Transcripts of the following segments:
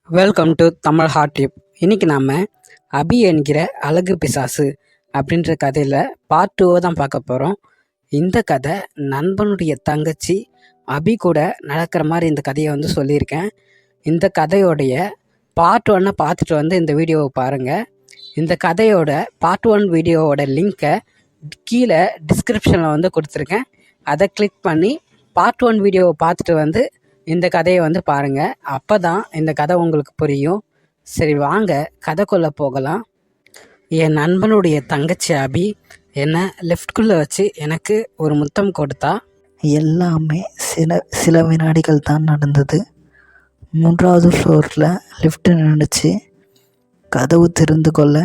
Welcome to Tamil hot dip. இன்னைக்கு நாம் அபி என்கிற அழகு பிசாசு அப்படின்ற கதையில் பார்ட் 2 தான் பார்க்க போகிறோம். இந்த கதை நண்பனுடைய தங்கச்சி அபி கூட நடக்கிற மாதிரி இந்த கதையை சொல்லியிருக்கேன். இந்த கதையோடைய பார்ட் 1 பார்த்துட்டு இந்த வீடியோவை பாருங்கள். இந்த கதையோட பார்ட் 1 வீடியோவோட லிங்க்கை கீழே டிஸ்கிரிப்ஷனில் கொடுத்துருக்கேன். அதை கிளிக் பண்ணி பார்ட் 1 வீடியோவை பார்த்துட்டு இந்த கதையை பாருங்கள். அப்போ தான் இந்த கதை உங்களுக்கு புரியும். சரி, வாங்க கதைக்குள்ளே போகலாம். என் நண்பனுடைய தங்கச்சி அபி என்னை லிஃப்ட்குள்ளே வச்சு எனக்கு ஒரு முத்தம் கொடுத்தா. எல்லாமே சில வினாடிகள் தான் நடந்தது. 3வது ஃப்ளோரில் லிஃப்ட் நின்றுச்சு. கதவு திறந்து கொள்ள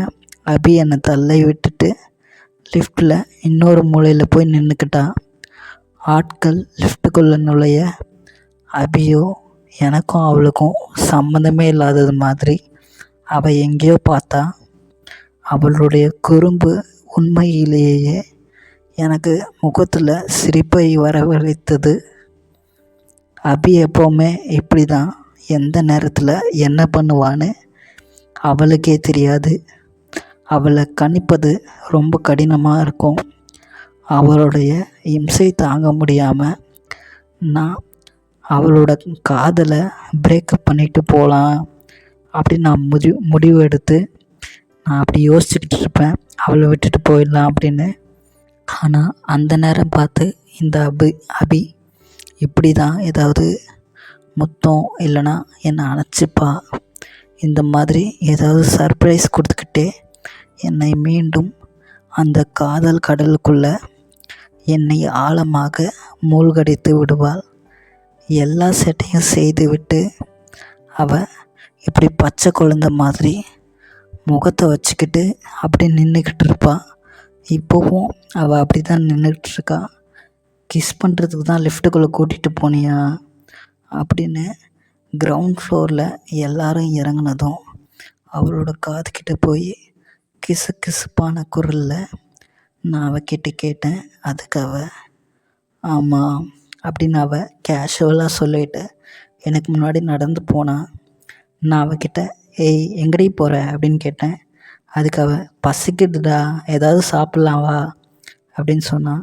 அபி என்னை தள்ளி விட்டுட்டு லிஃப்ட்டில் இன்னொரு மூலையில் போய் நின்றுக்கிட்டா. ஆட்கள் லிஃப்ட்டுக்குள்ளே நுழைய அபியோ எனக்கும் அவளுக்கும் சம்மந்தமே இல்லாதது மாதிரி அவள் எங்கேயோ பார்த்தா. அவளுடைய குறும்பு உண்மையிலேயே எனக்கு முகத்தில் சிரிப்பை வரவழைத்தது. அபி எப்போவுமே இப்படி தான், எந்த நேரத்தில் என்ன பண்ணுவான்னு அவளுக்கே தெரியாது. அவளை கணிப்பது ரொம்ப கடினமாக இருக்கும். அவளுடைய இம்சை தாங்க முடியாமல் நான் அவளோட காதலை பிரேக்கப் பண்ணிட்டு போகலாம் அப்படின்னு நான் முடிவு எடுத்து நான் அப்படி யோசிச்சுக்கிட்டு இருப்பேன், அவளை விட்டுட்டு போயிடலாம் அப்படின்னு. ஆனால் அந்த நேரம் பார்த்து இந்த அபி இப்படி தான் ஏதாவது முத்தம் இல்லைன்னா என்னை அணைச்சிப்பா, இந்த மாதிரி ஏதாவது சர்ப்ரைஸ் கொடுத்துக்கிட்டே என்னை மீண்டும் அந்த காதல் கடலுக்குள்ளே என்னை ஆழமாக மூழ்கடித்து விடுவாள். எல்லா செட்டையும் செய்துவிட்டு அவள் இப்படி பச்சை குழந்த மாதிரி முகத்தை வச்சுக்கிட்டு அப்படி நின்றுக்கிட்டு இருப்பாள். இப்போவும் அவள் அப்படி தான் நின்றுக்கிட்டுருக்கா. கிஸ் பண்ணுறதுக்கு தான் லிஃப்ட்டுக்குள்ளே கூட்டிகிட்டு போனியா அப்படின்னு கிரவுண்ட் ஃப்ளோரில் எல்லாரும் இறங்கினதும் அவளோட காதுக்கிட்ட போய் கிசுப்பான குரலில் நான் அவகிட்ட கேட்டேன். அதுக்கு அவள் ஆமாம் அப்படின்னு அவள் கேஷுவலாக சொல்லிவிட்டு எனக்கு முன்னாடி நடந்து போனான். நான் அவகிட்ட ஏய் எங்கடி போகிற அப்படின்னு கேட்டேன். அதுக்கு அவள் பசிக்குதுடா, ஏதாவது சாப்பிட்லாம் வா அப்படின்னு சொன்னான்.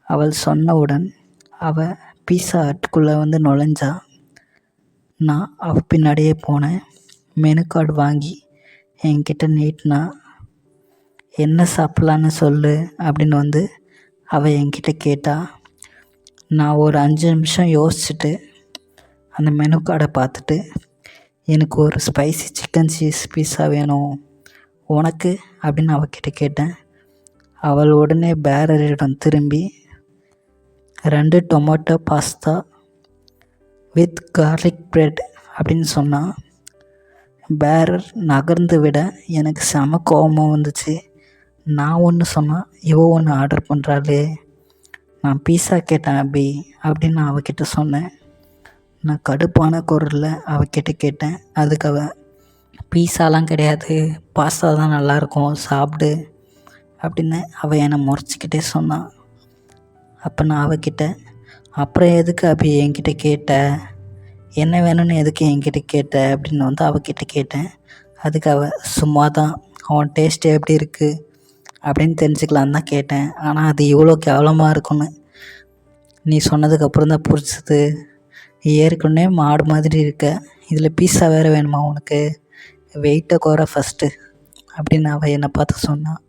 அவள் சொன்னவுடன் அவள் பீஸா ஹட்டுக்குள்ளே நுழைஞ்சா. நான் அவள் பின்னாடியே போனேன். மெனு கார்டு வாங்கி என்கிட்ட நீட்டினா. என்ன சாப்பிட்லான்னு சொல்லு அப்படின்னு அவள் என்கிட்ட கேட்டா. நான் ஒரு 5 நிமிஷம் யோசிச்சுட்டு அந்த மெனு கார்டை பார்த்துட்டு எனக்கு ஒரு ஸ்பைசி சிக்கன் சீஸ் பீஸா வேணும், உனக்கு அப்படின்னு அவகிட்ட கேட்டேன். அவள் உடனே பேரரிடம் திரும்பி 2 tomato pasta with garlic bread அப்படின்னு சொன்னான். பேரர் நகர்ந்து விட எனக்கு செம கோபமாக வந்துச்சு. நான் ஒன்று சொன்னால் இவ ஒன்று ஆர்டர் பண்ணுறாளே, நான் பீஸா கேட்டேன் அபி அப்படின்னு நான் அவகிட்ட சொன்னேன். நான் கடுப்பான குரலில் அவகிட்ட கேட்டேன். அதுக்கு அவள் பீஸாலாம் கிடையாது, பாஸ்தா தான் நல்லாயிருக்கும், சாப்பிடு அப்படின்னு அவள் என்னை முறைச்சிக்கிட்டே சொன்னான். அப்போ நான் அவகிட்ட அப்புறம் எதுக்கு அபி என்கிட்ட கேட்ட, என்ன வேணும்னு எதுக்கு என்கிட்ட கேட்ட அப்படின்னு அவகிட்ட கேட்டேன். அதுக்கு அவள் சும்மா தான் அவன் டேஸ்ட்டு எப்படி இருக்குது அப்படின்னு தெரிஞ்சுக்கலான்னு தான் கேட்டேன், ஆனால் அது இவ்வளோ கேவலமாக இருக்குன்னு நீ சொன்னதுக்கப்புறம் தான் புரிச்சுது. ஏற்கனவே மாடு மாதிரி இருக்க, இதில் பீஸா வேறு வேணுமா உனக்கு, வெயிட்டை குறை ஃபஸ்ட்டு அப்படின்னு அவள் என்னை பார்த்து சொன்னான்.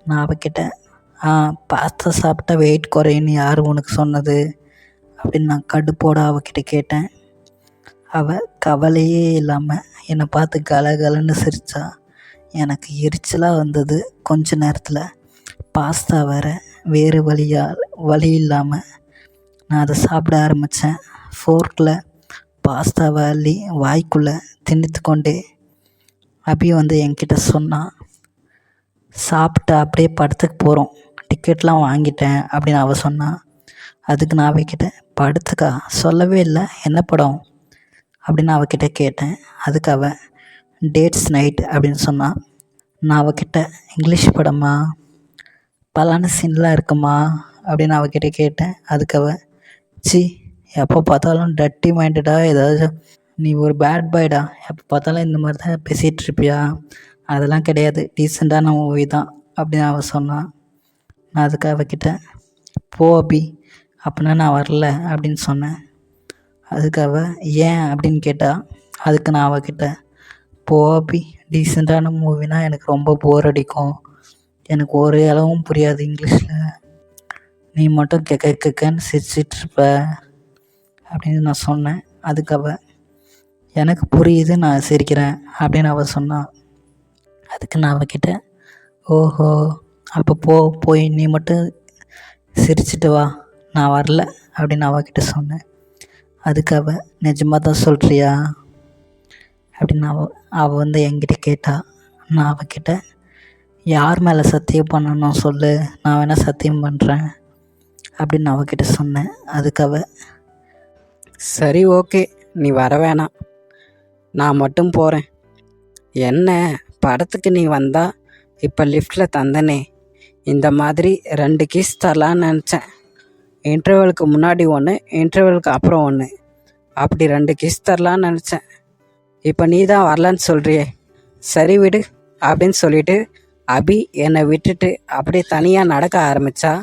நான் அவகிட்ட பாஸ்தா சாப்பிட்டா வெயிட் குறையுன்னு யார் உனக்கு சொன்னது அப்படின்னு நான் கடுப்போட அவகிட்ட கேட்டேன். அவள் கவலையே இல்லாமல் என்னை பார்த்து கலகலன்னு சிரித்தா. எனக்கு எரிச்சலாக வந்தது. கொஞ்ச நேரத்தில் பாஸ்தா வேறு வழி இல்லாமல் நான் அதை சாப்பிட ஆரம்பித்தேன். ஃபோர்க்கில் பாஸ்தாவை அள்ளி வாய்க்குள்ளே திணித்து கொண்டே அபி என்கிட்ட சொன்னான். சாப்பிட்டு அப்படியே படத்துக்கு போகிறோம், டிக்கெட்லாம் வாங்கிட்டேன் அப்படின்னு அவள் சொன்னான். அதுக்கு நான் அவகிட்ட படத்துக்கா, சொல்லவே இல்லை, என்ன படம் அப்படின்னு அவகிட்ட கேட்டேன். அதுக்கு அவள் டேட்ஸ் நைட் அப்படின்னு சொன்னான். நான் அவகிட்ட இங்கிலீஷ் படமா, பலான சீன்லாம் இருக்குமா அப்படின்னு அவகிட்ட கேட்டேன். அதுக்கு அவள் சி எப்போ பார்த்தாலும் டட்டி மைண்டடாக ஏதாவது நீ ஒரு பேட் பாய்டா, எப்போ பார்த்தாலும் இந்த மாதிரி தான் பேசிகிட்டு இருப்பியா? அதெல்லாம் கிடையாது, டீசெண்டான மூவி தான் அப்படின்னு அவள் சொன்னான். நான் அதுக்கு அவகிட்ட போ அபி, அப்படின்னா நான் வரல அப்படின்னு சொன்னேன். அதுக்கு அவள் ஏன் அப்படின்னு கேட்டா. அதுக்கு நான் அவகிட்ட போ அபி, டீசெண்டான மூவினா எனக்கு ரொம்ப போர் அடிக்கும், எனக்கு ஒரு அளவும் புரியாது இங்கிலீஷில், நீ மட்டும் கெக்கன்னு சிரிச்சிட்ருப்ப அப்படின்னு நான் சொன்னேன். அதுக்கு அவள் எனக்கு புரியுது, நான் சிரிக்கிறேன் அப்படின்னு அவள் சொன்னான். அதுக்கு நான் அவகிட்ட ஓஹோ, அப்போ போய் நீ மட்டும் சிரிச்சிட்டு வா, நான் வரல அப்படின்னு அவகிட்ட சொன்னேன். அதுக்கு அவள் நிஜமாக தான் சொல்கிறியா அப்படின்னு அவள் வந்து என்கிட்ட கேட்டா. நான் அவகிட்ட யார் மேலே சத்தியம் பண்ணணும் சொல்லு, நான் வேணால் சத்தியம் பண்ணுறேன் அப்படின்னு அவகிட்ட சொன்னேன். அதுக்கு அவள் சரி ஓகே, நீ வர வேணாம், நான் மட்டும் போகிறேன். என்ன படத்துக்கு நீ வந்தா இப்போ லிஃப்டில் தந்தனே, இந்த மாதிரி 2 கிஸ் தரலான்னு நினச்சேன். இன்டர்வலுக்கு முன்னாடி ஒன்று, இன்டர்வலுக்கு அப்புறம் ஒன்று, அப்படி 2 கிஸ் தரலான்னு நினச்சேன். இப்போ நீ தான் வரலன்னு சொல்கிறியே, சரி விடு அப்படின்னு சொல்லிட்டு அபி என்னை விட்டுட்டு அப்படியே தனியாக நடக்க ஆரம்பித்தா.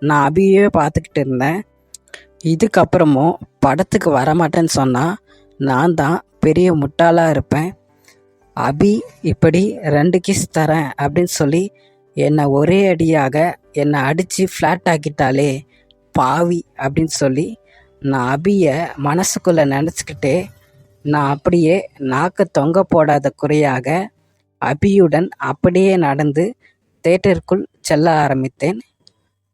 நான் அபியே பார்த்துக்கிட்டு இருந்தேன். இதுக்கப்புறமும் படத்துக்கு வரமாட்டேன்னு சொன்னால் நான் தான் பெரிய முட்டாளாக இருப்பேன். அபி இப்படி 2 கிஸ் தரேன் அப்படின்னு சொல்லி என்னை ஒரே அடியாக என்னை அடித்து ஃப்ளாட் ஆக்கிட்டாலே பாவி அப்படின்னு சொல்லி நான் அபியை மனசுக்குள்ளே நினச்சிக்கிட்டே நான் அப்படியே நாக்கு தொங்க போடாத குறையாக அபியுடன் அப்படியே நடந்து தேட்டருக்குள் செல்ல ஆரம்பித்தேன்.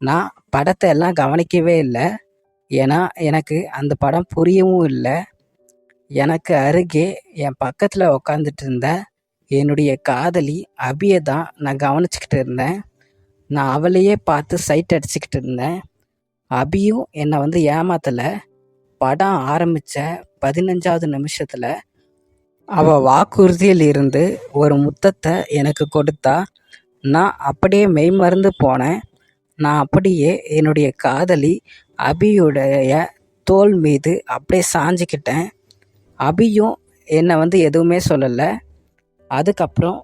நான் படத்தை எல்லாம் கவனிக்கவே இல்லை, ஏன்னா எனக்கு அந்த படம் புரியவும் இல்லை. எனக்கு அருகே என் பக்கத்தில் உக்காந்துட்டு இருந்த என்னுடைய காதலி அபியை தான் நான் கவனிச்சுக்கிட்டு இருந்தேன். நான் அவளையே பார்த்து சைட் அடிச்சுக்கிட்டு இருந்தேன். அபியும் என்னை வந்து ஏமாத்தலை. படம் ஆரம்பித்த 15வது நிமிஷத்தில் அவள் வாக்குறுதியில் இருந்து ஒரு முத்தத்தை எனக்கு கொடுத்தா. நான் அப்படியே மெய்மறந்து போனேன். நான் அப்படியே என்னுடைய காதலி அபியுடைய தோள் மீது அப்படியே சாஞ்சிக்கிட்டேன். அபியும் என்னை வந்து எதுவுமே சொல்லலை. அதுக்கப்புறம்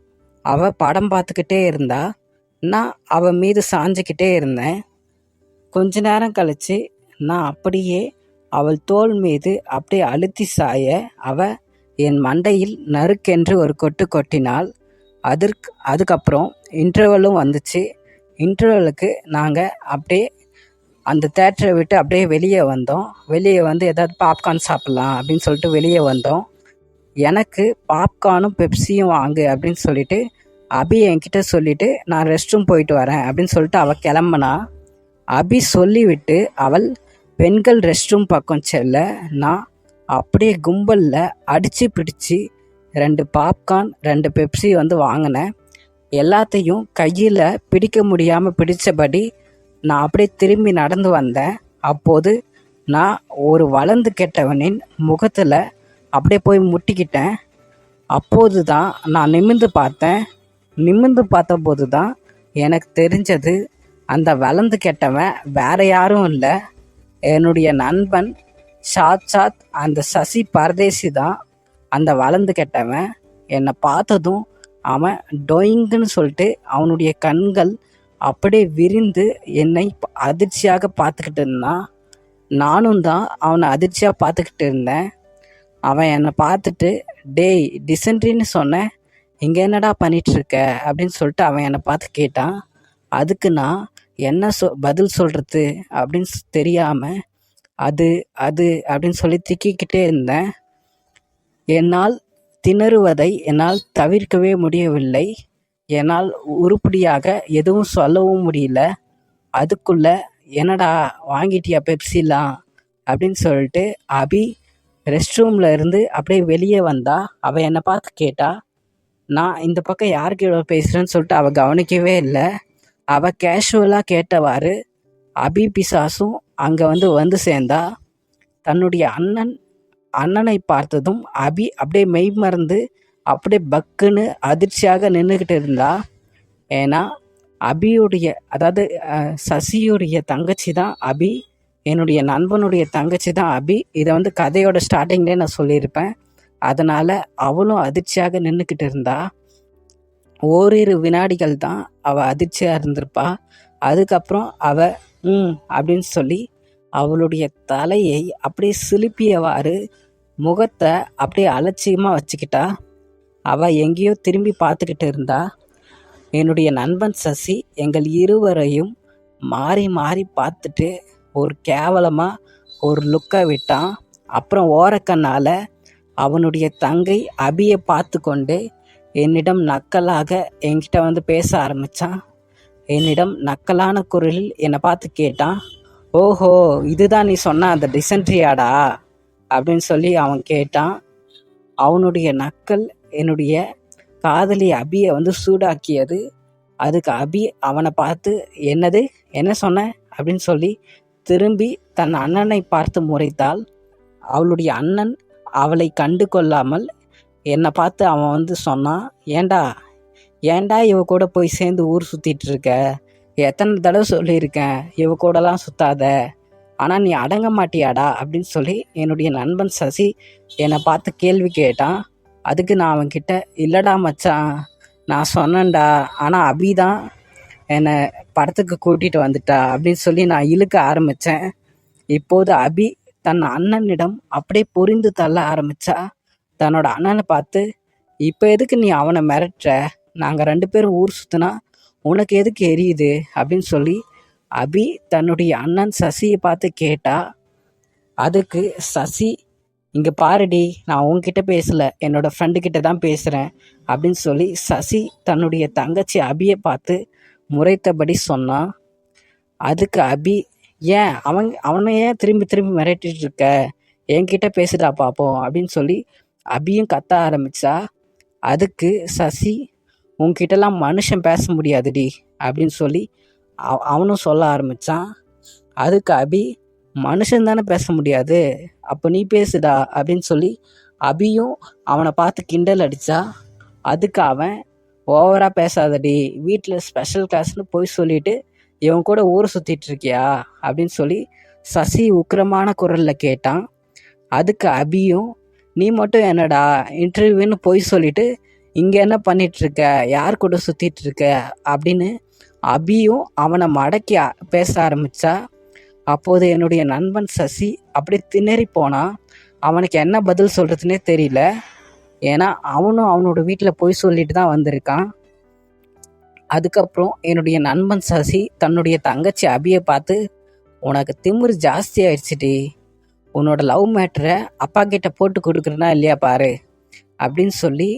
அவள் படம் பார்த்துக்கிட்டே இருந்தா, நான் அவள் மீது சாஞ்சிக்கிட்டே இருந்தேன். கொஞ்ச நேரம் கழித்து நான் அப்படியே அவள் தோள் மீது அப்படியே அழுத்தி சாய அவள் என் மண்டையில் நறுக்கென்று ஒரு கொட்டு கொட்டினாள். அதுக்கப்புறம் இன்டர்வலும் வந்துச்சு. இன்டர்வலுக்கு நாங்கள் அப்படியே அந்த தேட்டரை விட்டு அப்படியே வெளியே வந்தோம். வெளியே வந்து ஏதாவது பாப்கார்ன் சாப்பிட்லாம் அப்படின்னு சொல்லிட்டு வெளியே வந்தோம். எனக்கு பாப்கார்னும் பெப்சியும் வாங்கு அப்படின்னு சொல்லிட்டு அபி என்கிட்ட சொல்லிவிட்டு நான் ரெஸ்ட் ரூம் போயிட்டு வரேன் அப்படின்னு சொல்லிட்டு அவள் கிளம்புனா. அபி சொல்லிவிட்டு அவள் பெண்கள் ரெஸ்ட் ரூம் பக்கம் செல்ல நான் அப்படியே கும்பலில் அடித்து பிடிச்சி 2 பாப்கார்ன் 2 பெப்சி வந்து வாங்கினேன். எல்லாத்தையும் கையில் பிடிக்க முடியாமல் பிடித்தபடி நான் அப்படியே திரும்பி நடந்து வந்தேன். அப்போது நான் ஒரு வளர்ந்து கெட்டவனின் முகத்தில் அப்படியே போய் முட்டிக்கிட்டேன். அப்போது தான் நான் நிமிர்ந்து பார்த்தேன். நிமிர்ந்து பார்த்தபோது தான் எனக்கு தெரிஞ்சது, அந்த வளர்ந்து கெட்டவன் வேற யாரும் இல்லை, என்னுடைய நண்பன் சாத் அந்த சசி பரதேசி தான் அந்த வளர்ந்து கெட்டவன். என்னை பார்த்ததும் அவன் டொயிங்குன்னு சொல்லிட்டு அவனுடைய கண்கள் அப்படியே விரிந்து என்னை அதிர்ச்சியாக பார்த்துக்கிட்டு இருந்தான். நானும் தான் அவனை அதிர்ச்சியாக பார்த்துக்கிட்டு இருந்தேன். அவன் என்னை பார்த்துட்டு டேய் டிசென்ட்ரின்னு சொன்னேன், இங்கே என்னடா பண்ணிகிட்ருக்க அப்படின்னு சொல்லிட்டு அவன் என்னை பார்த்து கேட்டான். அதுக்கு நான் என்ன பதில் சொல்கிறது அப்படின்னு தெரியாமல் அது அப்படின்னு சொல்லி திக்கிக்கிட்டே இருந்தேன். என்னால் திணறுவதை என்னால் தவிர்க்கவே முடியவில்லை. என்னால் உருப்படியாக எதுவும் சொல்லவும் முடியல. அதுக்குள்ளே என்னடா வாங்கிட்டியா பெப்சிலாம் அப்படின்னு சொல்லிட்டு அபி ரெஸ்ட் ரூமில் இருந்து அப்படியே வெளியே வந்தா. அவள் என்னை பார்த்து கேட்டா. நான் இந்த பக்கம் யாருக்கு பேசுகிறேன்னு சொல்லிட்டு அவள் கவனிக்கவே இல்லை. அவள் கேஷுவலாக கேட்டவாறு அபி பிசாசும் அங்கே வந்து சேர்ந்தா. தன்னுடைய அண்ணனை பார்த்ததும் அபி அப்படியே மெய் மறந்து அப்படியே பக்குன்னு அதிர்ச்சியாக நின்றுக்கிட்டு இருந்தா. ஏன்னா அபியுடைய, அதாவது சசியுடைய தங்கச்சி தான் அபி, என்னுடைய நண்பனுடைய தங்கச்சி தான் அபி. இதை வந்து கதையோட ஸ்டார்டிங்லேயே நான் சொல்லியிருப்பேன். அதனால் அவளும் அதிர்ச்சியாக நின்றுக்கிட்டு இருந்தா. ஓரிரு வினாடிகள் தான் அவள் அதிர்ச்சியாக இருந்திருப்பா. அதுக்கப்புறம் அவள் அப்படின்னு சொல்லி அவளுடைய தலையை அப்படியே சிலுப்பியவாறு முகத்தை அப்படியே அலட்சியமாக வச்சுக்கிட்டா. அவள் எங்கேயோ திரும்பி பார்த்துக்கிட்டு இருந்தா. என்னுடைய நண்பன் சசி எங்கள் இருவரையும் மாறி மாறி பார்த்துட்டு ஒரு கேவலமாக ஒரு லுக்கை விட்டான். அப்புறம் ஓரக்கண்ணால் அவனுடைய தங்கை அபியை பார்த்து கொண்டு என்னிடம் நக்கலாக என்கிட்ட வந்து பேச ஆரம்பித்தான். என்னிடம் நக்கலான குரலில் என்னை பார்த்து கேட்டான், ஓஹோ இதுதான் நீ சொன்ன அந்த டிசென்ட்ரியாடா அப்படின்னு சொல்லி அவன் கேட்டான். அவனுடைய நக்கல் என்னுடைய காதலி அபியை வந்து சூடாக்கியது. அதுக்கு அபி அவனை பார்த்து என்னது என்ன சொன்ன அப்படின்னு சொல்லி திரும்பி தன் அண்ணனை பார்த்து முறைத்தாள். அவளுடைய அண்ணன் அவளை கண்டு கொள்ளாமல் என்னை பார்த்து அவன் வந்து சொன்னான், ஏண்டா இவ கூட போய் சேர்ந்து ஊர் சுற்றிட்டு இருக்க? எத்தனை தடவை சொல்லியிருக்கேன் இவ கூடலாம் சுத்தாத, ஆனால் நீ அடங்க மாட்டியாடா அப்படின்னு சொல்லி என்னுடைய நண்பன் சசி என்னை பார்த்து கேள்வி கேட்டான். அதுக்கு நான் அவன்கிட்ட இல்லடா மச்சான் நான் சொன்னேன்டா, ஆனால் அபி தான் என்னை படத்துக்கு கூட்டிகிட்டு வந்துட்டா அப்படின்னு சொல்லி நான் இழுக்க ஆரம்பித்தேன். இப்போது அபி தன் அண்ணனிடம் அப்படியே புரிந்து தள்ள ஆரம்பித்தா. தன்னோட அண்ணனை பார்த்து, இப்போ எதுக்கு நீ அவனை மிரட்டுற? நாங்கள் 2 பேரும் ஊர் சுற்றினா உனக்கு எதுக்கு எரியுது அப்படின்னு சொல்லி அபி தன்னுடைய அண்ணன் சசியை பார்த்து கேட்டா. அதுக்கு சசி, இங்கே பாருடி நான் உன்கிட்ட பேசலை என்னோடய ஃப்ரெண்டுக்கிட்ட தான் பேசுகிறேன் அப்படின்னு சொல்லி சசி தன்னுடைய தங்கச்சி அபியை பார்த்து முறைத்தபடி சொன்னான். அதுக்கு அபி, ஏன் அவனை ஏன் திரும்பி திரும்பி மிரட்டிட்டு இருக்க? என்கிட்ட பேசுடா பார்ப்போம் அப்படின்னு சொல்லி அபியும் கத்த ஆரம்பித்தா. அதுக்கு சசி, உன்கிட்டலாம் மனுஷன் பேச முடியாதுடி அப்படின்னு சொல்லி அவனும் சொல்ல ஆரம்பித்தான். அதுக்கு அபி, மனுஷன் தானே பேச முடியாது, அப்போ நீ பேசுடா அப்படின்னு சொல்லி அபியும் அவனை பார்த்து கிண்டல் அடித்தா. அதுக்கு அவன், ஓவராக பேசாதடி, வீட்டில் ஸ்பெஷல் கிளாஸ்னு போய் சொல்லிவிட்டு இவன் கூட ஊரை சுற்றிட்டு இருக்கியா அப்படின்னு சொல்லி சசி உக்கிரமான குரலில் கேட்டான். அதுக்கு அபியும், நீ மட்டும் என்னடா இன்டர்வியூன்னு போய் சொல்லிட்டு இங்கே என்ன பண்ணிகிட்ருக்க, யார் கூட சுற்றிட்டு இருக்க அப்படின்னு அபியும் அவனை மடக்கி பேச ஆரம்பித்தா. அப்போது என்னுடைய நண்பன் சசி அப்படியே திணறி போனான். அவனுக்கு என்ன பதில் சொல்கிறதுனே தெரியல. ஏன்னா அவனும் அவனோட வீட்டில் போய் சொல்லிட்டு தான் வந்திருக்கான். அதுக்கப்புறம் என்னுடைய நண்பன் சசி தன்னுடைய தங்கச்சி அபியை பார்த்து, உனக்கு திமிரு ஜாஸ்தி ஆயிடுச்சுடி, உன்னோட லவ் மேட்டரை அப்பா கிட்ட போட்டு கொடுக்குறனா இல்லையா பாரு அப்படின்னு சொல்லி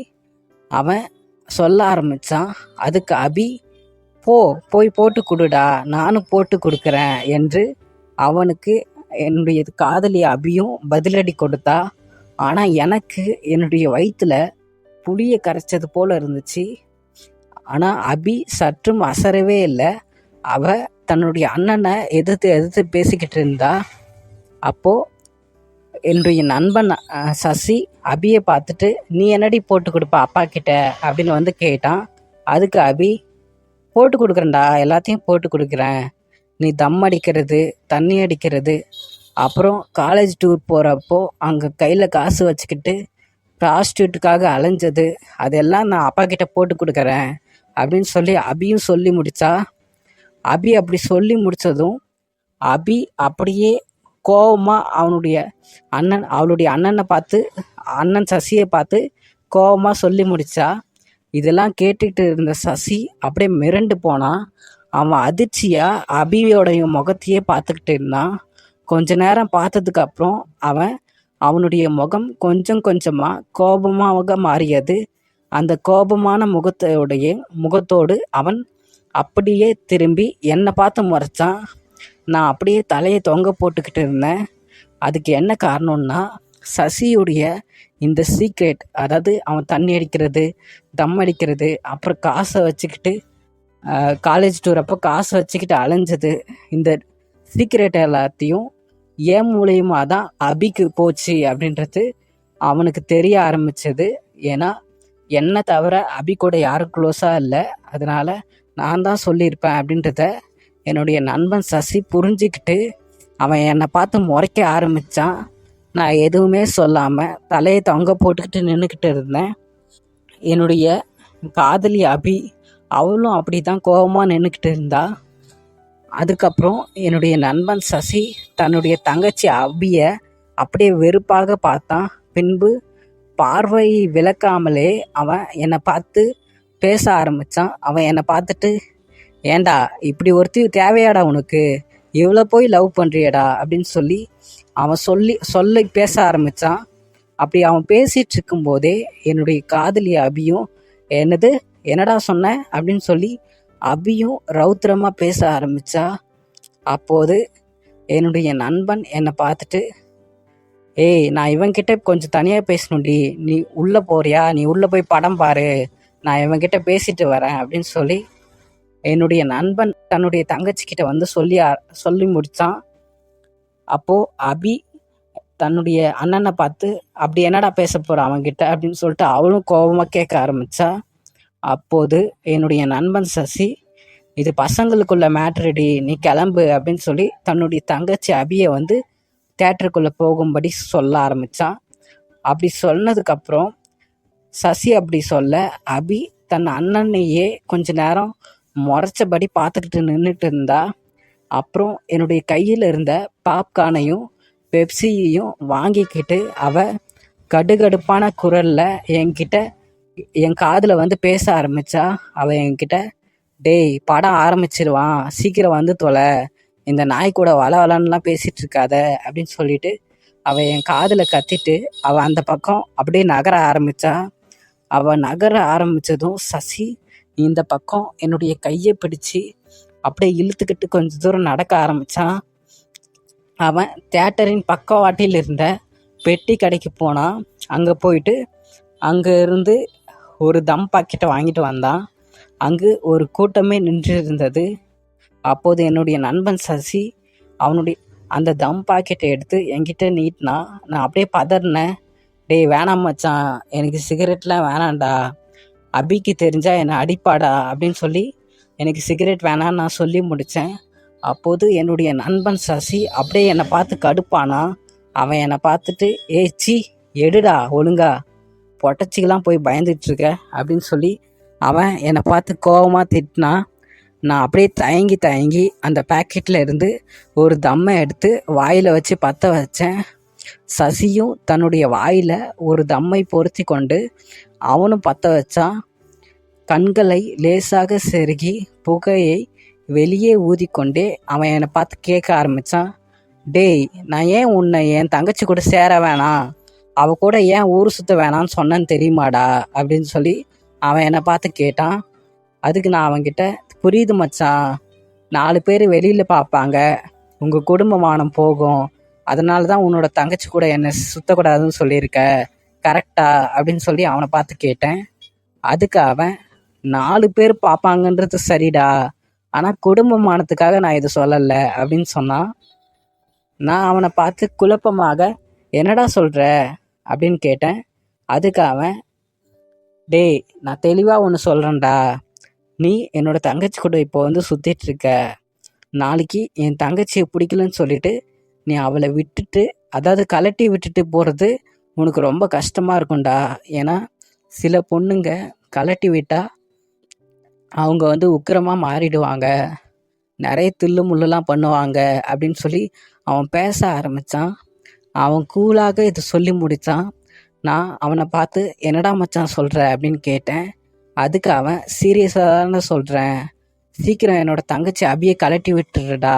அவன் சொல்ல ஆரம்பித்தான். அதுக்கு அபி, போய் போட்டு கொடுடா, நானும் போட்டு கொடுக்குறேன் என்று அவனுக்கு என்னுடைய காதலி அபியும் பதிலடி கொடுத்தா. ஆனால் எனக்கு என்னுடைய வயிற்றில் புளியை கரைச்சது போல் இருந்துச்சு. ஆனால் அபி சற்றும் அசரவே இல்லை. அவள் தன்னுடைய அண்ணனை எதிர்த்து பேசிக்கிட்டு இருந்தா. அப்போது என்னுடைய நண்பன் சசி அபியை பார்த்துட்டு, நீ என்னடி போட்டு கொடுப்பா அப்பா கிட்ட அப்படின்னு வந்து கேட்டான். அதுக்கு அபி, போட்டு கொடுக்குறேன்டா, எல்லாத்தையும் போட்டு கொடுக்குறேன், நீ தம் அடிக்கிறது, தண்ணி அடிக்கிறது, அப்புறம் காலேஜ் டூர் போகிறப்போ அங்கே கையில் காசு வச்சுக்கிட்டு ப்ராஸ்டியூட்டுக்காக அலைஞ்சது, அதெல்லாம் நான் அப்பா கிட்ட போட்டு கொடுக்குறேன் அப்படின்னு சொல்லி அபியும் சொல்லி முடித்தா. அபி அப்படி சொல்லி முடித்ததும் அபி அப்படியே கோபமாக அவளுடைய அண்ணனை பார்த்து, அண்ணன் சசியை பார்த்து கோபமாக சொல்லி முடித்தா. இதெல்லாம் கேட்டுக்கிட்டு இருந்த சசி அப்படியே மிரண்டு போனான். அவன் அதிர்ச்சியாக அபியோடைய முகத்தையே பார்த்துக்கிட்டு இருந்தான். கொஞ்ச நேரம் பார்த்ததுக்கப்புறம் அவனுடைய முகம் கொஞ்சம் கொஞ்சமாக கோபமாக மாறியது. அந்த கோபமான முகத்தோடு அவன் அப்படியே திரும்பி என்னை பார்த்து முறைச்சான். நான் அப்படியே தலையை தொங்க போட்டுக்கிட்டு இருந்தேன். அதுக்கு என்ன காரணம்னா, சசியுடைய இந்த சீக்ரெட், அதாவது அவன் தண்ணி அடிக்கிறது, தம் அடிக்கிறது, அப்புறம் காசை வச்சுக்கிட்டு காலேஜ் டூர் அப்போ காசு வச்சுக்கிட்டு அலைஞ்சது, இந்த சீக்ரெட் எல்லாத்தையும் ஏன் மூலியமாக தான் அபிக்கு போச்சு அப்படின்றது அவனுக்கு தெரிய ஆரம்பித்தது. ஏன்னா என்னை தவிர அபி கூட யாரும் க்ளோஸாக இல்லை, அதனால் நான் தான் சொல்லியிருப்பேன் அப்படின்றத என்னுடைய நண்பன் சசி புரிஞ்சுக்கிட்டு அவன் என்னை பார்த்து முறைக்க ஆரம்பித்தான். நான் எதுவுமே சொல்லாமல் தலையை தொங்க போட்டுக்கிட்டு நின்றுக்கிட்டு இருந்தேன். என்னுடைய காதலி அபி அவளும் அப்படி தான் கோபமாக நின்றுக்கிட்டு இருந்தா. அதுக்கப்புறம் என்னுடைய நண்பன் சசி தன்னுடைய தங்கச்சி அபியை அப்படியே வெறுப்பாக பார்த்தான். பின்பு பார்வை விளக்காமலே அவன் என்னை பார்த்து பேச ஆரம்பித்தான். அவன் என்னை பார்த்துட்டு, ஏண்டா இப்படி ஒருத்தி தேவையாடா உனக்கு, இவ்வளோ போய் லவ் பண்ணுறியடா அப்படின்னு சொல்லி அவன் சொல்லி பேச ஆரம்பித்தான். அப்படி அவன் பேசிகிட்டு இருக்கும்போதே என்னுடைய காதலி அபியும், என்னடா சொன்ன அப்படின்னு சொல்லி அபியும் ரௌத்திரமாக பேச ஆரம்பித்தா. அப்போது என்னுடைய நண்பன் என்னை பார்த்துட்டு, ஏய் நான் இவன்கிட்ட கொஞ்சம் தனியாக பேசணும்டி, நீ உள்ளே போறியா, நீ உள்ளே போய் படம் பாரு, நான் இவன்கிட்ட பேசிட்டு வரேன் அப்படின்னு சொல்லி என்னுடைய நண்பன் தன்னுடைய தங்கச்சிக்கிட்ட வந்து சொல்லி முடித்தான். அப்போது அபி தன்னுடைய அண்ணனை பார்த்து, அப்படி என்னடா பேச போகிற அவன்கிட்ட அப்படின்னு சொல்லிட்டு அவளும் கோபமாக கேட்க ஆரம்பித்தா. அப்போது என்னுடைய நண்பன் சசி, இது பசங்களுக்குள்ள மேட்ருடி, நீ கிளம்பு அப்படின்னு சொல்லி தன்னுடைய தங்கச்சி அபியை வந்து தேட்டருக்குள்ளே போகும்படி சொல்ல ஆரம்பித்தான். அப்படி சொன்னதுக்கப்புறம் சசி அப்படி சொல்ல அபி தன் அண்ணனையே கொஞ்ச நேரம் முறைச்சபடி பார்த்துக்கிட்டு நின்றுட்டு இருந்தா. அப்புறம் என்னுடைய கையில் இருந்த பாப்கார்னையும் பெப்சியையும் வாங்கிக்கிட்டு அவ கடுகடுப்பான குரலில் என் காதில் வந்து பேச ஆரம்பித்தா. அவள் என்கிட்ட, டேய் படம் ஆரம்பிச்சிருவான், சீக்கிரம் வந்து தொலை, இந்த நாய் கூட வளவலன்னுலாம் பேசிகிட்டு இருக்காத அப்படின்னு சொல்லிட்டு அவள் என் காதில் கத்திட்டு அவள் அந்த பக்கம் அப்படியே நகர ஆரம்பித்தா. அவள் நகர ஆரம்பித்ததும் சசி இந்த பக்கம் என்னுடைய கையை பிடிச்சி அப்படியே இழுத்துக்கிட்டு கொஞ்சம் தூரம் நடக்க ஆரம்பித்தான். அவன் தியேட்டரின் பக்கவாட்டில் இருந்த பெட்டி கடைக்கு போனான். அங்கே போயிட்டு அங்கே இருந்து ஒரு தம் பாக்கெட்டை வாங்கிட்டு வந்தான். அங்கு ஒரு கூட்டமே நின்று இருந்தது. அப்போது என்னுடைய நண்பன் சசி அவனுடைய அந்த தம் பாக்கெட்டை எடுத்து என்கிட்ட நீட்டினா. நான் அப்படியே பதறினேன். டேய் வேணாம் மச்சான், எனக்கு சிகரெட்லாம் வேணாண்டா, அபிக்கு தெரிஞ்சால் என்னை அடிப்பாடா அப்படின்னு சொல்லி எனக்கு சிகரெட் வேணான்னு நான் சொல்லி முடித்தேன். அப்போது என்னுடைய நண்பன் சசி அப்படியே என்னை பார்த்து கடுப்பானா. அவன் என்னை பார்த்துட்டு, சி எடுடா ஒழுங்கா, பொட்டச்சிக்கெலாம் போய் பயந்துட்டுருக்க அப்படின்னு சொல்லி அவன் என்னை பார்த்து கோபமாக திட்டினான். நான் அப்படியே தயங்கி அந்த பேக்கெட்டில் இருந்து ஒரு தம்மை எடுத்து வாயில் வச்சு பற்ற வச்சேன். சசியும் தன்னுடைய வாயில் ஒரு தம்மை பொருத்தி கொண்டு அவனும் பற்ற வச்சான். கண்களை லேசாக செருகி புகையை வெளியே ஊதிக்கொண்டே அவன் என்னை பார்த்து கேட்க ஆரம்பித்தான். டேய் நான் ஏன் உன்னை என் தங்கச்சி கூட சேர வேணாம், அவள் கூட ஏன் ஊர் சுற்ற வேணான்னு சொன்னேன்னு தெரியுமாடா அப்படின்னு சொல்லி அவன் என்னை பார்த்து கேட்டான். அதுக்கு நான் அவன்கிட்ட, புரியுது மச்சான், 4 பேர் வெளியில் பார்ப்பாங்க, உங்கள் குடும்பமானம் போகும், அதனால தான் உன்னோட தங்கச்சி கூட என்னை சுற்றக்கூடாதுன்னு சொல்லியிருக்க, கரெக்டா அப்படின்னு சொல்லி அவனை பார்த்து கேட்டேன். அதுக்கு அவன், 4 பேர் பார்ப்பாங்கன்றது சரிடா, ஆனால் குடும்பமானத்துக்காக நான் இதை சொல்லலை அப்படின்னு சொன்னான். நான் அவனை பார்த்து குழப்பமாக, என்னடா சொல்கிற அப்படின்னு கேட்டேன். அதுக்கு அவன், டேய் நான் தெளிவாக ஒன்று சொல்கிறேன்டா, நீ என்னோட தங்கச்சி கூட இப்போ வந்து சுற்றிட்டுருக்க, நாளைக்கு என் தங்கச்சியை பிடிக்கலன்னு சொல்லிட்டு நீ அவளை விட்டுட்டு, அதாவது கலட்டி விட்டுட்டு போகிறது உனக்கு ரொம்ப கஷ்டமாக இருக்கும்டா. ஏன்னா சில பொண்ணுங்க கலட்டி விட்டால் அவங்க வந்து உக்கிரமாக மாறிடுவாங்க, நிறைய தில்லு முள்ளுலாம் பண்ணுவாங்க அப்படின்னு சொல்லி அவன் பேச ஆரம்பித்தான். அவன் கூலாக இதை சொல்லி முடித்தான். நான் அவனை பார்த்து, என்னடா மச்சான் சொல்கிற அப்படின்னு கேட்டேன். அதுக்கு அவன், சீரியஸாக தானே சொல்கிறேன், சீக்கிரம் என்னோடய தங்கச்சி அபியை கலட்டி விட்டுருடா,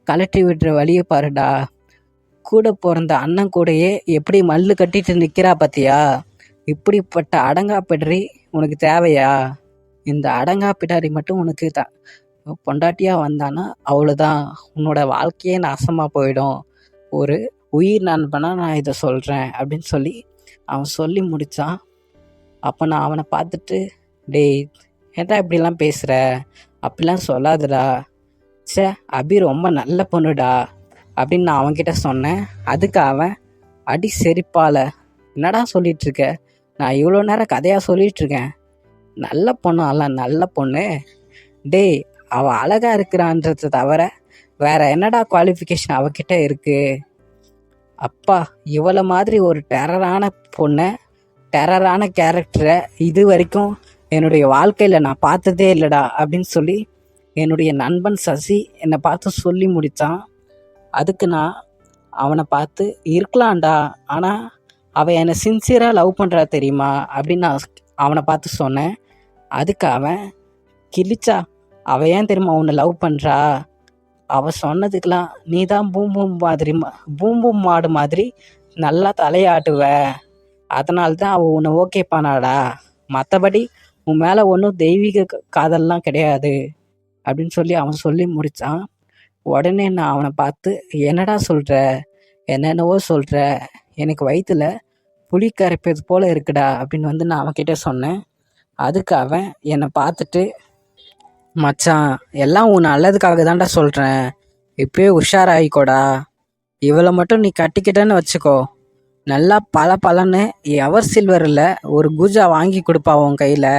கலட்டி விட்டுற வழியை பாருடா, கூட பிறந்த அண்ணன் கூடயே எப்படி மல்லு கட்டிட்டு நிற்கிறா பார்த்தியா, இப்படிப்பட்ட அடங்கா பிடாரி உனக்கு தேவையா, இந்த அடங்கா பிடாரி மட்டும் உனக்கு பொண்டாட்டியாக வந்தானா அவ்வளோதான், உன்னோட வாழ்க்கையே நாசமாக போயிடும், ஒரு உயிர் நண்பனாக நான் இதை சொல்கிறேன் அப்படின்னு சொல்லி அவன் சொல்லி முடித்தான். அப்போ நான் அவனை பார்த்துட்டு, டேய் ஏன்டா இப்படிலாம் பேசுகிற, அப்படிலாம் சொல்லாதடா, அபி ரொம்ப நல்ல பொண்ணுடா அப்படின்னு நான் அவன்கிட்ட சொன்னேன். அதுக்கு அவன், அடி செரிப்பால, என்னடா சொல்லிகிட்ருக்க, நான் இவ்வளோ நேரம் கதையாக சொல்லிகிட்ருக்கேன், நல்ல பொண்ணு அல்ல நல்ல பொண்ணு, டேய் அவள் அழகாக இருக்கிறான்றதை தவிர வேறு என்னடா குவாலிஃபிகேஷன் அவகிட்ட இருக்குது, அப்பா, இவளை மாதிரி ஒரு டெரரான பொண்ணை, டெரரான கேரக்டரை இது வரைக்கும் என்னுடைய வாழ்க்கையில் நான் பார்த்ததே இல்லைடா அப்படின்னு சொல்லி என்னுடைய நண்பன் சசி என்னை பார்த்து சொல்லி முடித்தான். அதுக்கு நான் அவனை பார்த்து, இருக்கலாம்டா, ஆனால் அவன் என்னை சின்சியராக லவ் பண்ணுறா தெரியுமா அப்படின்னு நான் அவனை பார்த்து சொன்னேன். அதுக்கு அவன், கிழிச்சா, அவள் ஏன் தெரியுமா உன்னை லவ் பண்ணுறா? அவள் சொன்னதுக்கெலாம் நீ தான் பூம் பூம் மாடு மாதிரி நல்லா தலையாட்டுவ, அதனால்தான் அவள் உன்னை ஓகே பண்ணாடா, மற்றபடி உன் மேலே ஒன்றும் தெய்வீக காதல்லாம் கிடையாது அப்படின்னு சொல்லி அவன் சொல்லி முடித்தான். உடனே நான் அவனை பார்த்து, என்னடா சொல்கிற, என்னென்னவோ சொல்கிற, எனக்கு வயிற்றில் புளி கரைப்பது போல் இருக்குடா அப்படின்னு நான் அவன்கிட்ட சொன்னேன். அதுக்கு அவன் என்னை பார்த்துட்டு, மச்சான், எல்லாம் உன் நல்லதுக்காக தான்டா சொல்கிறேன், இப்போயே உஷாராயிக்கோடா, இவளை மட்டும் நீ கட்டிக்கிட்டேன்னு வச்சுக்கோ, நல்லா பலன்னு எவர் சில்வரில் ஒரு குஜா வாங்கி கொடுப்பா உன் கையில்,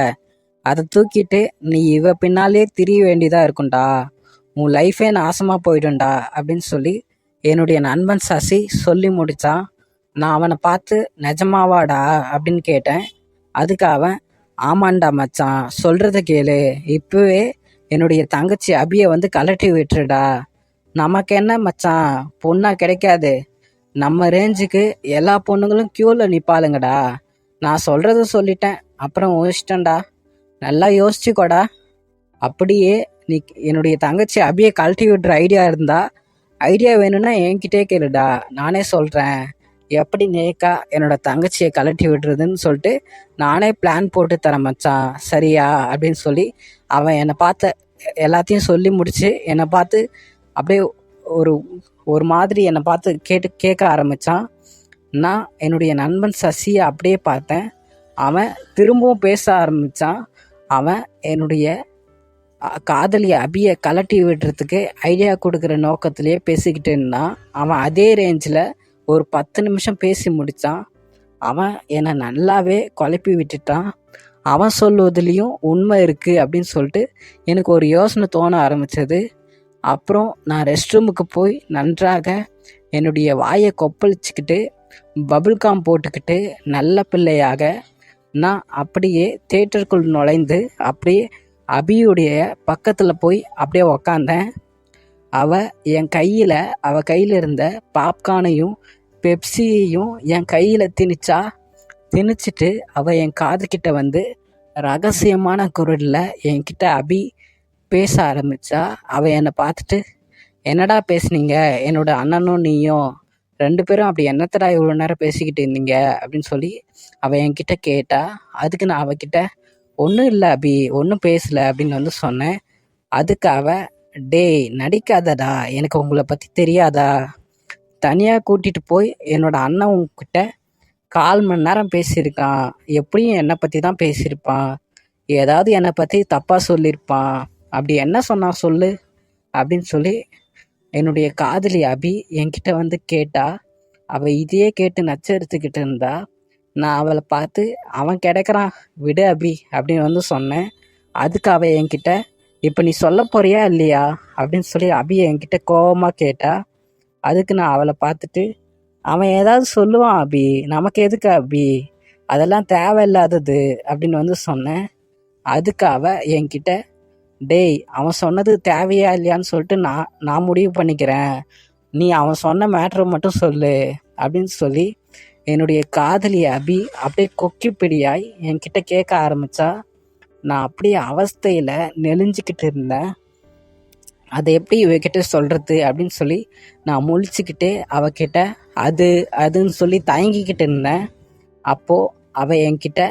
அதை தூக்கிட்டு நீ இவ பின்னாலே திரிய வேண்டியதாக இருக்கும்டா, உன் லைஃபே நாசமாக போயிடும்டா அப்படின்னு சொல்லி என்னுடைய நண்பன் சசி சொல்லி முடித்தான். நான் அவனை பார்த்து, நிஜமாவாடா அப்படின்னு கேட்டேன். அதுக்கு அவன், ஆமாண்டா மச்சான், சொல்கிறத கேளு, இப்போவே என்னுடைய தங்கச்சி அபியை கலட்டி விட்டுருடா, நமக்கு என்ன மச்சான், பொண்ணா கிடைக்காது, நம்ம ரேஞ்சுக்கு எல்லா பொண்ணுங்களும் க்யூவில் நிற்பாளுங்கடா, நான் சொல்கிறத சொல்லிட்டேன், அப்புறம் யோசிச்சிட்டேன்டா, நல்லா யோசிச்சுக்கோடா, அப்படியே நீ என்னுடைய தங்கச்சி அபியை கழட்டி விடுற ஐடியா வேணும்னா என்கிட்டே கேளுடா, நானே சொல்கிறேன் எப்படி நேக்கா என்னோட தங்கச்சியை கழட்டி விடுறதுன்னு சொல்லிட்டு நானே பிளான் போட்டு தரேன் மச்சான், சரியா அப்படின்னு சொல்லி அவன் என்னை பார்த்த எல்லாத்தையும் சொல்லி முடித்து என்னை பார்த்து அப்படியே ஒரு மாதிரி என்னை பார்த்து கேட்க ஆரம்பித்தான். நான் என்னுடைய நண்பன் சசியை அப்படியே பார்த்தேன். அவன் திரும்பவும் பேச ஆரம்பித்தான். அவன் என்னுடைய காதலியை அபியை கலட்டி விடுறதுக்கு ஐடியா கொடுக்குற நோக்கத்திலேயே பேசிக்கிட்டு இருந்தான். அவன் அதே ரேஞ்சில் ஒரு 10 நிமிஷம் பேசி முடித்தான். அவன் என்னை நல்லாவே குழப்பி விட்டுட்டான். அவன் சொல்லுவதுலேயும் உண்மை இருக்குது அப்படின்னு சொல்லிட்டு எனக்கு ஒரு யோசனை தோண ஆரம்பித்தது. அப்புறம் நான் ரெஸ்ட் ரூமுக்கு போய் நன்றாக என்னுடைய வாயை கொப்பளிச்சுக்கிட்டு பபுள்காம் போட்டுக்கிட்டு நல்ல பிள்ளையாக நான் அப்படியே தேட்டருக்குள் நுழைந்து அப்படியே அபியுடைய பக்கத்தில் போய் அப்படியே உக்காந்தேன். அவள் கையில் இருந்த பாப்கார்னையும் பெப்சியையும் என் கையில் திணிச்சிட்டு அவள் என் காதுகிட்ட ரகசியமான குரலில் என்கிட்ட அபி பேச ஆரம்பித்தா. அவள் என்னை பார்த்துட்டு, என்னடா பேசுனீங்க, என்னோட அண்ணனும் நீயும் 2 பேரும் அப்படி என்னத்தடா இவ்வளோ நேரம் பேசிக்கிட்டு இருந்தீங்க அப்படின்னு சொல்லி அவள் என்கிட்ட கேட்டா. அதுக்கு நான் அவகிட்ட, ஒன்றும் இல்லை அபி, ஒன்றும் பேசலை அப்படின்னு சொன்னேன். அதுக்கு அவள், டேய் நடிக்காதடா, எனக்கு உங்களை பற்றி தெரியாதா, தனியாக கூட்டிகிட்டு போய் என்னோட அண்ணன் உங்ககிட்ட 1/4 மணி நேரம் பேசியிருக்கான், எப்படியும் என்னை பற்றி தான் பேசியிருப்பான், ஏதாவது என்னை பற்றி தப்பாக சொல்லியிருப்பான், அப்படி என்ன சொன்னா சொல்லு அப்படின்னு சொல்லி என்னுடைய காதலி அபி என்கிட்ட கேட்டா. அவள் இதையே கேட்டு நச்சரித்துக்கிட்டு இருந்தா. நான் அவளை பார்த்து, அவன் கிடைக்கிறான் விடு அபி அப்படின்னு சொன்னேன். அதுக்கு அவள் என்கிட்ட, இப்போ நீ சொல்ல போறியா இல்லையா அப்படின்னு சொல்லி அபியை என்கிட்ட கோபமாக கேட்டா. அதுக்கு நான் அவளை பார்த்துட்டு, அவன் ஏதாவது சொல்லுவான் அபி, நமக்கு எதுக்கு அபி, அதெல்லாம் தேவையில்லாதது அப்படின்னு சொன்னேன். அதுக்கு அவள் என்கிட்ட, டேய், அவன் சொன்னது தேவையா இல்லையான்னு சொல்லிட்டு நான் முடிவு பண்ணிக்கிறேன், நீ அவன் சொன்ன மேட்ரை மட்டும் சொல்லு அப்படின்னு சொல்லி என்னுடைய காதலி அபி அப்படியே கொக்கிப்பிடியாய் என்கிட்ட கேட்க ஆரம்பித்தா. நான் அப்படியே அவஸ்தையில் நெளிஞ்சிக்கிட்டு இருந்தேன். அதை எப்படி இவகிட்ட சொல்கிறது அப்படின்னு சொல்லி நான் முழிச்சுக்கிட்டே அவகிட்ட அதுன்னு சொல்லி தயங்கிக்கிட்டு இருந்தேன். அப்போது அவள் என்கிட்ட,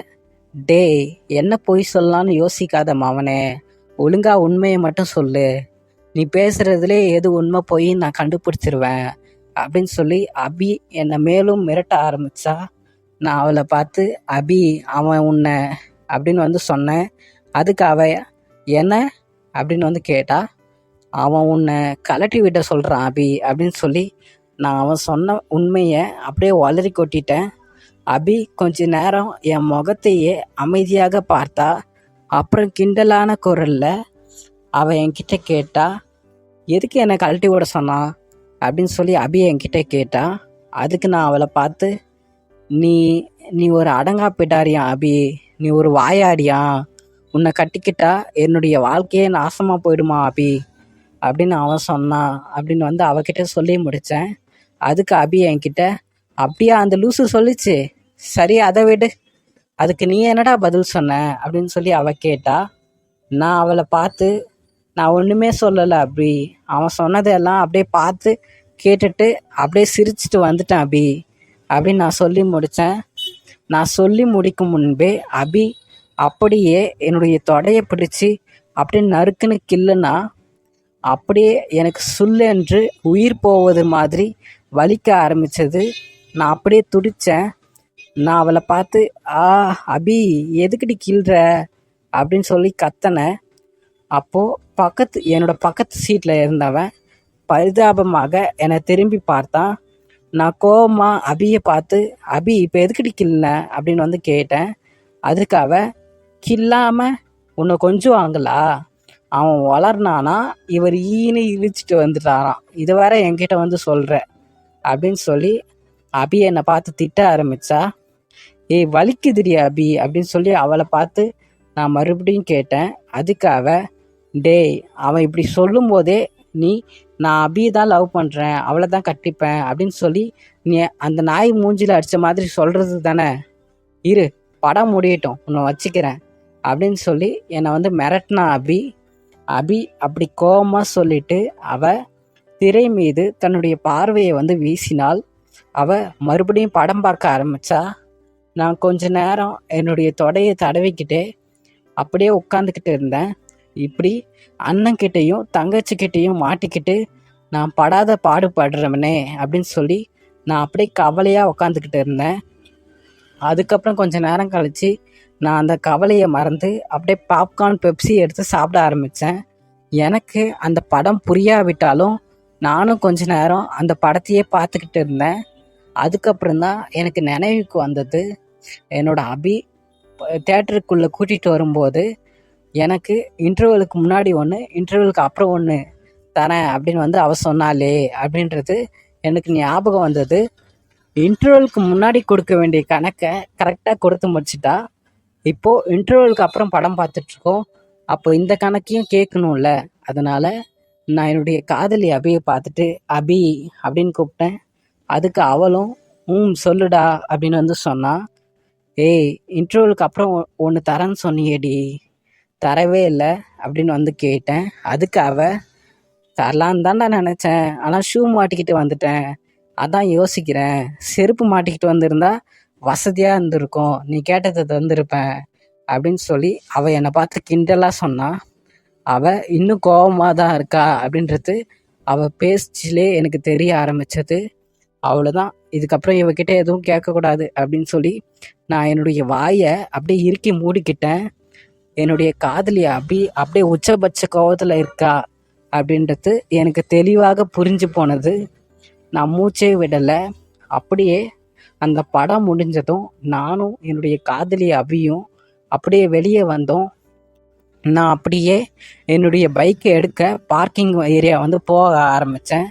டேய், என்ன பொய் சொல்லலான்னு யோசிக்காத மாவனே, ஒழுங்கா உண்மையை மட்டும் சொல்லு, நீ பேசுகிறதுலே எது உண்மை போய் நான் கண்டுபிடிச்சிருவேன் அப்படின்னு சொல்லி அபி என்னை மேலும் மிரட்ட ஆரம்பித்தா. நான் அவளை பார்த்து, அபி, அவன் உன்னை அப்படின்னு சொன்னேன். அதுக்கு அவள், என்ன அப்படின்னு கேட்டா. அவன் உன்னை கலட்டி விட சொல்கிறான் அபி அப்படின்னு சொல்லி நான் அவன் சொன்ன உண்மையை அப்படியே வளரி கொட்டிட்டேன். அபி கொஞ்ச நேரம் என் முகத்தையே அமைதியாக பார்த்தா. அப்புறம் கிண்டலான குரலில் அவள் என்கிட்ட கேட்டா, எதுக்கு என்னை கழட்டி விட சொன்னான் அப்படின்னு சொல்லி அபி என்கிட்ட கேட்டா. அதுக்கு நான் அவளை பார்த்து, நீ நீ ஒரு அடங்கா போயிட்டாரியா அபி, நீ ஒரு வாயாடியா, உன்னை கட்டிக்கிட்டா என்னுடைய வாழ்க்கையே நாசமாக போயிடுமா அபி அப்படின்னு அவன் சொன்னான் அப்படின்னு வந்து அவகிட்ட சொல்லி முடித்தேன். அதுக்கு அபி என்கிட்ட, அப்படியா அந்த லூசு சொல்லிச்சு, சரி அதை விடு, அதுக்கு நீ என்னடா பதில் சொன்ன அப்படின்னு சொல்லி அவள் கேட்டா. நான் அவளை பார்த்து, நான் ஒன்றுமே சொல்லலை அபி, அவன் சொன்னதெல்லாம் அப்படியே பார்த்து கேட்டுட்டு அப்படியே சிரிச்சிட்டு வந்துட்டேன் அபி அப்படின்னு நான் சொல்லி முடித்தேன். நான் சொல்லி முடிக்கும் முன்பே அபி அப்படியே என்னுடைய தொடையை பிடிச்சி அப்படியே நறுக்குன்னு கில்லுனா அப்படியே எனக்கு சுல்லென்று உயிர் போவது மாதிரி வலிக்க ஆரம்பித்தது. நான் அப்படியே துடித்தேன். நான் அவளை பார்த்து, அபி எதுக்கிட்டு கில்ற அப்படின்னு சொல்லி கத்தினேன். அப்போது என்னோட பக்கத்து சீட்டில் இருந்தவன் பரிதாபமாக என்னை திரும்பி பார்த்தான். நான் கோவமாக அபியை பார்த்து, அபி இப்போ எதுக்கிட்டு கில்ன அப்படின்னு வந்து கேட்டேன். அதுக்கு அவ, கில்லாமல் உன்னை கொஞ்சம் வாங்கலா, அவன் வளர்னானா இவர் ஈன்னு இழிச்சிட்டு வந்துட்டாராம், இது வேற என்கிட்ட வந்து சொல்கிற அப்படின்னு சொல்லி அபி என்னை பார்த்து திட்ட ஆரம்பித்தா. ஏய் வலிக்குதுடியா அபி அப்படின்னு சொல்லி அவளை பார்த்து நான் மறுபடியும் கேட்டேன். அதுக்கு அவ, டேய் அவன் இப்படி சொல்லும் போதே நீ நான் அபியை தான் லவ் பண்ணுறேன், அவளை தான் கட்டிப்பேன் அப்படின்னு சொல்லி நீ அந்த நாய் மூஞ்சில் அடித்த மாதிரி சொல்கிறது தானே, இரு படம் முடியட்டும் உன்னை வச்சுக்கிறேன் அப்படின்னு சொல்லி என்னை வந்து மிரட்டினா அபி. அப்படி கோபமாக சொல்லிட்டு அவ திரை மீது தன்னுடைய பார்வையை வந்து வீசினாள். அவ மறுபடியும் படம் பார்க்க ஆரம்பித்தா. நான் கொஞ்ச நேரம் என்னுடைய தொடையை தடவிக்கிட்டே அப்படியே உட்காந்துக்கிட்டு இருந்தேன். இப்படி அண்ணன்கிட்டையும் தங்கச்சிக்கிட்டையும் மாட்டிக்கிட்டு நான் படாத பாடுபடுறவனே அப்படின்னு சொல்லி நான் அப்படியே கவலையாக உட்காந்துக்கிட்டு இருந்தேன். அதுக்கப்புறம் கொஞ்ச நேரம் கழித்து நான் அந்த கவலையை மறந்து அப்படியே பாப்கார்ன் பெப்சி எடுத்து சாப்பிட ஆரம்பித்தேன். எனக்கு அந்த படம் புரியாவிட்டாலும் நானும் கொஞ்ச நேரம் அந்த படத்தையே பார்த்துக்கிட்டு இருந்தேன். அதுக்கப்புறம் தான் எனக்கு நினைவுக்கு வந்தது, என்னோட அபி தேட்டருக்குள்ளே கூட்டிகிட்டு வரும்போது எனக்கு இன்டர்வலுக்கு முன்னாடி ஒன்று இன்டர்வலுக்கு அப்புறம் ஒன்று தரேன் அப்படின்னு வந்து அவ சொன்னாலே அப்படின்றது எனக்கு ஞாபகம் வந்தது. இன்டர்வலுக்கு முன்னாடி கொடுக்க வேண்டிய கணக்கை கரெக்டாக கொடுத்து முடிச்சிட்டா. இப்போது இன்டர்வலுக்கு அப்புறம் படம் பார்த்துட்ருக்கோம், அப்போ இந்த கணக்கையும் கேட்கணும்ல. அதனால் நான் என்னுடைய காதலி அபியை பார்த்துட்டு அபி அப்படின்னு கூப்பிட்டேன். அதுக்கு அவளும் சொல்லுடா அப்படின்னு வந்து சொன்னான். ஏய் இன்டர்வலுக்கு அப்புறம் ஒன்று தரேன்னு சொன்னியேடி, தரவே இல்லை அப்படின்னு வந்து கேட்டேன். அதுக்கு அவ, தரலான்னு தான்டா நினச்சேன், ஆனால் ஷூ மாட்டிக்கிட்டு வந்துட்டேன், அதான் யோசிக்கிறேன், செருப்பு மாட்டிக்கிட்டு வந்திருந்தா வசதியாக இருந்திருக்கும், நீ கேட்டதை தந்திருப்பேன் அப்படின்னு சொல்லி அவள் என்னை பார்த்து கிண்டலாக சொன்னான். அவள் இன்னும் கோபமாக தான் இருக்கா அப்படின்றது அவள் பேச்சிலே எனக்கு தெரிய ஆரம்பித்தது. அவ்வளோதான், இதுக்கப்புறம் இவகிட்ட எதுவும் கேட்கக்கூடாது அப்படின்னு சொல்லி நான் என்னுடைய வாயை அப்படியே இறுக்கி மூடிக்கிட்டேன். என்னுடைய காதலி அப்படியே உச்சபட்ச கோபத்தில் இருக்கா அப்படின்றது எனக்கு தெளிவாக புரிஞ்சு போனது. நான் மூச்சே விடலை. அப்படியே அந்த படம் முடிஞ்சதும் நானும் என்னுடைய காதலி அபியும் அப்படியே வெளியே வந்தோம். நான் அப்படியே என்னுடைய பைக்கை எடுக்க பார்க்கிங் ஏரியா வந்து போக ஆரம்பித்தேன்.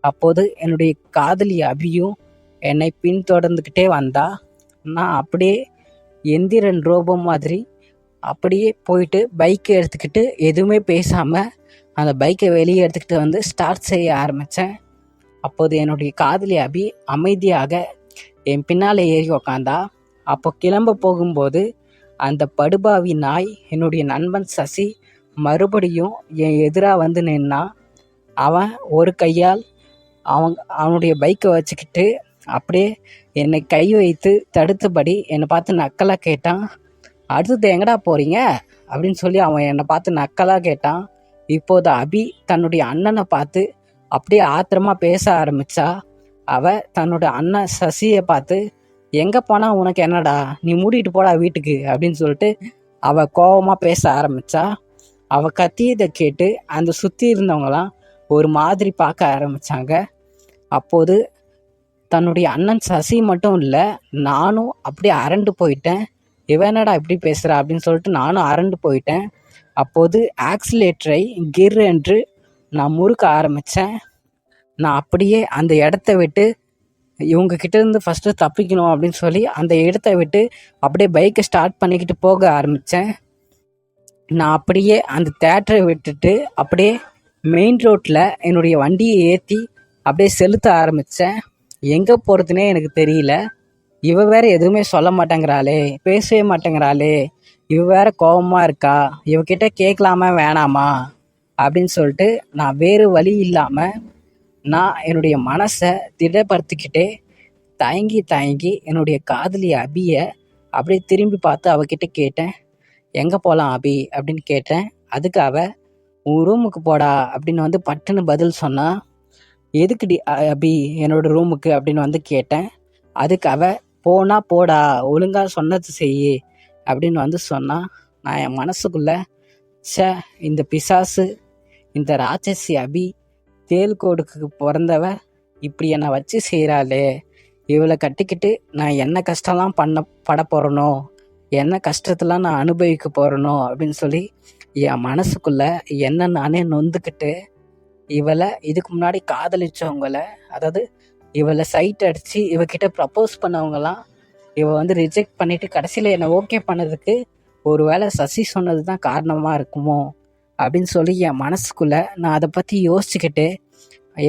அப்போது என்னுடைய காதலி அபியும் என்னை பின்தொடர்ந்துக்கிட்டே வந்தா. நான் அப்படியே எந்திரன் ரோபம் மாதிரி அப்படியே போயிட்டு பைக்கை எடுத்துக்கிட்டு எதுவுமே பேசாமல் அந்த பைக்கை வெளியே எடுத்துக்கிட்டு வந்து ஸ்டார்ட் செய்ய ஆரம்பித்தேன். அப்போது என்னுடைய காதலி அபி அமைதியாக என் பின்னால் ஏறி உக்காந்தா. அப்போ கிளம்ப போகும்போது அந்த படுபாவி நாய் என்னுடைய நண்பன் சசி மறுபடியும் என் எதிராக வந்து நின்னான். அவன் ஒரு கையால் அவனுடைய பைக்கை வச்சுக்கிட்டு அப்படியே என்னை கை வைத்து தடுத்தபடி என்னை பார்த்து நக்கலாக கேட்டான். அடுத்தது எங்கடா போகிறீங்க அப்படின்னு சொல்லி அவன் என்னை பார்த்து நக்கலாக கேட்டான். இப்போது அபி தன்னுடைய அண்ணனை பார்த்து அப்படியே ஆத்திரமாக பேச ஆரம்பித்தா. அவள் தன்னோட அண்ணன் சசியை பார்த்து, எங்கே போனால் உனக்கு என்னடா, நீ மூடிட்டு போடா வீட்டுக்கு அப்படின்னு சொல்லிட்டு அவள் கோபமாக பேச ஆரம்பித்தா. அவள் கத்தியதை கேட்டு அந்த சுற்றி இருந்தவங்களாம் ஒரு மாதிரி பார்க்க ஆரம்பித்தாங்க. அப்போது தன்னுடைய அண்ணன் சசி மட்டும் இல்லை, நானும் அப்படியே அரண்டு போயிட்டேன். இவனடா இப்படி பேசுகிறா அப்படின்னு சொல்லிட்டு நானும் அரண்டு போயிட்டேன். அப்போது ஆக்சிலேட்டரை கிர் என்று நான் முறுக்க ஆரம்பித்தேன். நான் அப்படியே அந்த இடத்த விட்டு இவங்க கிட்ட இருந்து ஃபஸ்ட்டு தப்பிக்கணும் அப்படின்னு சொல்லி அந்த இடத்த விட்டு அப்படியே பைக்கை ஸ்டார்ட் பண்ணிக்கிட்டு போக ஆரம்பித்தேன். நான் அப்படியே அந்த தேட்டரை விட்டுட்டு அப்படியே மெயின் ரோட்டில் என்னுடைய வண்டியை ஏற்றி அப்படியே செலுத்த ஆரம்பித்தேன். எங்கே போகிறதுனே எனக்கு தெரியல. இவ வேற எதுவுமே சொல்ல மாட்டேங்கிறாளே, பேசவே மாட்டேங்கிறாளே, இவ வேற கோபமாக இருக்கா, இவகிட்ட கேட்கலாமா வேணாமா அப்படின்னு சொல்லிட்டு நான் வேறு வழி இல்லாமல் நான் என்னுடைய மனசை திடப்படுத்திக்கிட்டே தயங்கி தயங்கி என்னுடைய காதலி அபியை அப்படியே திரும்பி பார்த்து அவகிட்ட கேட்டேன், எங்கே போகலாம் அபி அப்படின்னு கேட்டேன். அதுக்கு உன் ரூமுக்கு போடா அப்படின்னு வந்து பட்டுன்னு பதில் சொன்னா. எதுக்குடி அபி என்னோட ரூமுக்கு அப்படின்னு வந்து கேட்டேன். அதுக்கு போனா போடா, ஒழுங்காக சொன்னது செய்யி அப்படின்னு வந்து சொன்னான். நான் என் மனசுக்குள்ள இந்த பிசாசு, இந்த ராட்சசி அபி தேல்கோடுக்கு பிறந்தவ இப்படி என்னை வச்சு செய்கிறாளே, இவளை கட்டிக்கிட்டு நான் என்ன கஷ்டம்லாம் பட போகிறனோ, என்ன கஷ்டத்தெல்லாம் நான் அனுபவிக்க போகிறனோ அப்படின்னு சொல்லி என் மனசுக்குள்ள என்ன நானே நொந்துக்கிட்டு இவளை இதுக்கு முன்னாடி காதலிச்சவங்கள, அதாவது இவளை சைட் அடித்து இவகிட்ட ப்ரப்போஸ் பண்ணவங்கலாம் இவ வந்து ரிஜெக்ட் பண்ணிவிட்டு கடைசியில் என்னை ஓகே பண்ணதுக்கு ஒரு வேளை சசி சொன்னது தான் காரணமாக இருக்குமோ அப்படின்னு சொல்லி என் மனசுக்குள்ளே நான் அதை பற்றி யோசிச்சுக்கிட்டு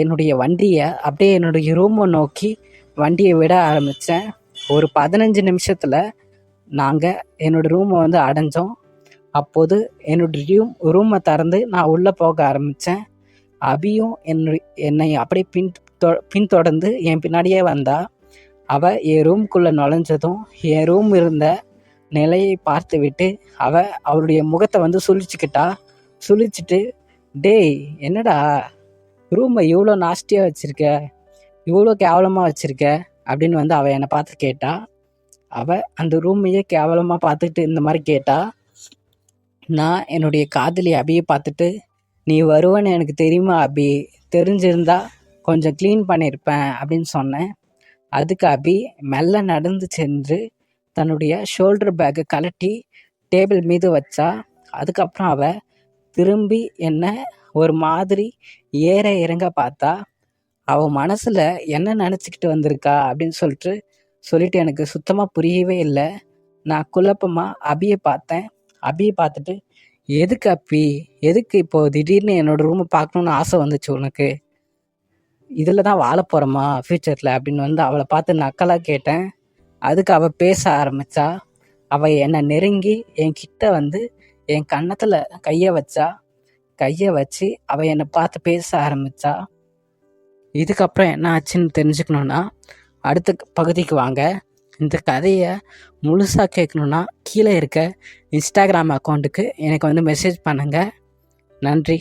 என்னுடைய வண்டியை அப்படியே என்னுடைய ரூமை நோக்கி வண்டியை விட ஆரம்பித்தேன். ஒரு 15 நிமிஷத்தில் நாங்கள் என்னோடய ரூமை வந்து அடைஞ்சோம். அப்போது என்னுடைய ரூமை திறந்து நான் உள்ளே போக ஆரம்பித்தேன். அபியும் என்னை அப்படியே பின்தொடர்ந்து என் பின்னாடியே வந்தா. அவள் என் ரூம்குள்ளே நுழைஞ்சதும் என் ரூம் இருந்த நிலையை பார்த்து விட்டு அவளுடைய முகத்தை வந்து சுழிச்சிட்டு, டேய் என்னடா ரூமை இவ்வளோ நாஸ்டியாக வச்சுருக்க, இவ்வளோ கேவலமாக வச்சுருக்க அப்படின்னு வந்து அவள் என்னை பார்த்து கேட்டா. அந்த ரூமையே கேவலமாக பார்த்துட்டு இந்த மாதிரி கேட்டா. நான் என்னுடைய காதலி அபியை பார்த்துட்டு, நீ வருவேன்னு எனக்கு தெரியுமா அபி, தெரிஞ்சிருந்தா கொஞ்சம் க்ளீன் பண்ணியிருப்பேன் அப்படின்னு சொன்னேன். அதுக்கு அபி மெல்ல நடந்து சென்று தன்னுடைய ஷோல்டர் பேக்கை கழட்டி டேபிள் மீது வச்சா. அதுக்கப்புறம் திரும்பி என்ன ஒரு மாதிரி ஏற இறங்க பார்த்தா. அவள் மனசில் என்ன நினச்சிக்கிட்டு வந்திருக்கா அப்படின்னு சொல்லிட்டு எனக்கு சுத்தமாக புரியவே இல்லை. நான் குழப்பமாக அபியை பார்த்தேன். அபியை பார்த்துட்டு, எதுக்கு அப்பி, எதுக்கு இப்போது திடீர்னு என்னோடய ரூமை பார்க்கணுன்னு ஆசை வந்துச்சு உனக்கு, இதில் தான் வாழ போகிறோமா ஃப்யூச்சரில் அப்படின்னு வந்து அவளை பார்த்து நக்கலாக கேட்டேன். அதுக்கு அவள் பேச ஆரம்பித்தா. அவள் என்னை நெருங்கி என்கிட்ட வந்து என் கன்னத்தில் கையை வச்சு அவள் என்னை பார்த்து பேச ஆரம்பித்தா. இதுக்கப்புறம் என்ன ஆச்சுன்னு தெரிஞ்சுக்கணுன்னா அடுத்த பகுதிக்கு வாங்க. இந்த கதையை முழுசாக கேட்கணுன்னா கீழே இருக்க இன்ஸ்டாகிராம் அக்கௌண்ட்டுக்கு எனக்கு வந்து மெசேஜ் பண்ணுங்கள். நன்றி.